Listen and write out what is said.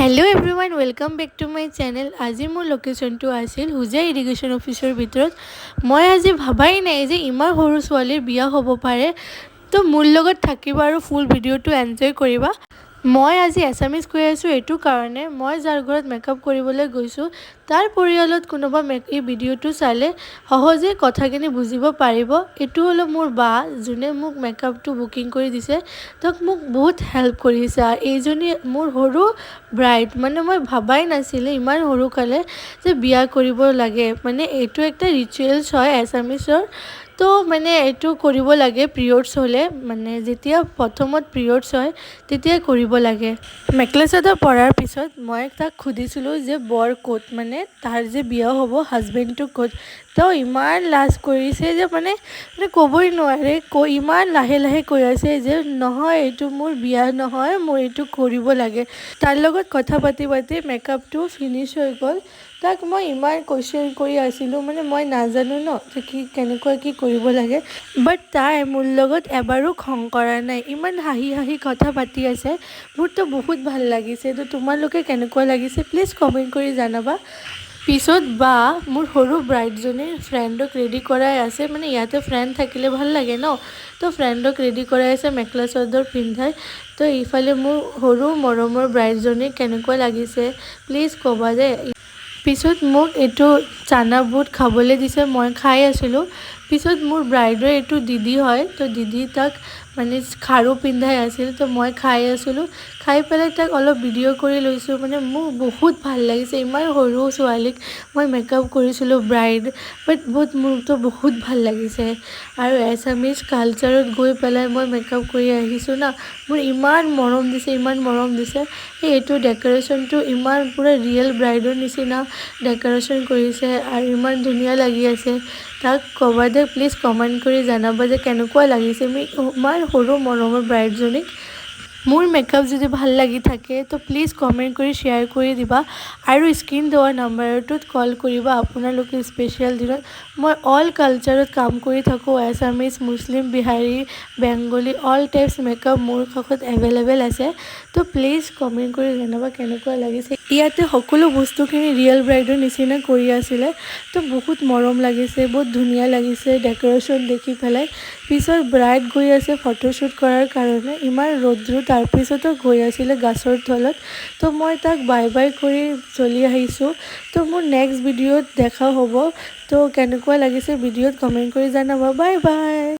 Hello everyone welcome back to my channel. आज मोर location तो आसिल हुजिया इरिगेशन ऑफिसर भितर मैं आज भाबाई नाई जे इमान सरू छालीर बिया होब पारे। तो मोर लगत थाकिबा आरो फुल भिडिओ तो एन्जय करिबा। मैं आज एसामिज কৈ আছো एटू कारणे मैं जार घरत मेकअप करिबले गइसु तार परियालत कोनोबा এই ভিডিওটো চালে সহজে কথাখিনি বুজিব পাৰিব। এটু হলো मोर बा जोने मुक मेकअपটো बुकिंग কৰি দিছে তক मुक बहुत हेल्प কৰিছে। আৰ এইজনী मोर সৰু ব্ৰাইড মানে মই ভাবাই নাছিলে ইমান সৰু কালে যে বিয়া কৰিব লাগে। মানে এটু একটা ৰিচুৱেলছ হয় এসামিজৰ। तो मैंने एटू करिब लागे पिरियड्स होले माने जेतिया प्रथमत पिरियड्स হয় तेतिया करिब लागे। मेखला चादर परार पिছত मैं ताक खुदिसिलो जे बर कोट माने तार जे बिया होबो हाजबेंडटो कोट। तो इमान लाज करिसे जे माने कबई नोवारे इमान लाहे लाहे কৈ আছে যে নহয় एटू मोर बिया নহয় मोर एटू करिब लागे। तार लगत कथा पाति पाति मेकअपटो फिनिश হৈ गल। ताक मैं इमान क्वेश्चन करि आसिलो माने मैं नाजानो न जे कि केनेकुवा कि करिब लागे। बाट ताई मोर लगत एबारो खং কৰা নাই इमान हाहि हाहि कथा पाति আছে। मोर तो बहुत ভাল লাগিছে। तो তোমালোকে केनेकुवा লাগিছে प्लिज कमेन्ट কৰি জানাবা। পিছত বা मोर सरू ब्राइडजनी फ्रेंडक रेडी कराई आसे माने इयाते फ्रेंड থাকিলে ভাল লাগে न। तो फ्रेंडक रेडी कराई आसे मेखला चादर पिंधाई। तो इफाले मोर सरू मरমৰ ब्राइडजनी केनेकुवा লাগিছে प्लिज कबा दे। पिছত मोक एटू चाना बुट खाबले दिसे मैं खाई आसिलो। पिছত मोर ब्राइडर एटू दीदी है तो दीदी ताक माने खारू पिंधाई आसिल तो मैं खाई आसिलो। खाई पेলাই ताक अलप भिडिओ करि लैसो माने मोर बहुत ভাল লাগিছে इमान सरू छालीक मैं मेकअप करिसिलो ब्राइड बाट मोर तो बहुत ভাল লাগিছে। आरो एसामिज कालचारत गई पेलाई मैं मेकअप करि आहिसो ना मोर इमान मरम दिसे। एटू डेकोरेशनटो इमान पूरा रियल ब्राइडर निचिना डेकोरेशन करिसे आरो इमान धुनिया लागि आसे। ताक कबा दे प्लिज कमेन्ट करि জানাবা जे केनेकुवा লাগিছে इमान सरू मरমৰ ब्राइडजनीक। मोर मेकअप जो ভাল লাগি থাকে तो प्लिज कमेन्ट करि शेयर करि दिबा आरो स्क्रीन देवा नम्बरटोत कल करिबा। आपनालोके स्पेशल दिনত मैं अल कालचारत काम करि थाको एसामिज मुस्लिम बिहारी बेंगली अल टाइप्स मेकअप मोर काखत एवेलेबल आसे। तो प्लिज कमेन्ट करि জানাবা केनेकुवा লাগিছে। इयाते सकलो बस्तुखिनि रियल ब्राइडर निचिना करि आसिले तो बहुत मरम लागिसे बहुत धुनिया लागिसे डेकोरेशन देखि पेलाई। पिছত ब्राइड गई आसे फटोशूट करार कारणे इमान रौद्र तार पिछतो गई आसिले गाछर तलत। तो मैं ताक बाय बाय करि चलि आहिसो। तो मोर नेक्स्ट भिडिओत देखा होबो। तो केनेकुवा लागिसे भिडिओत कमेन्ट करि জানাবা। Bye bye.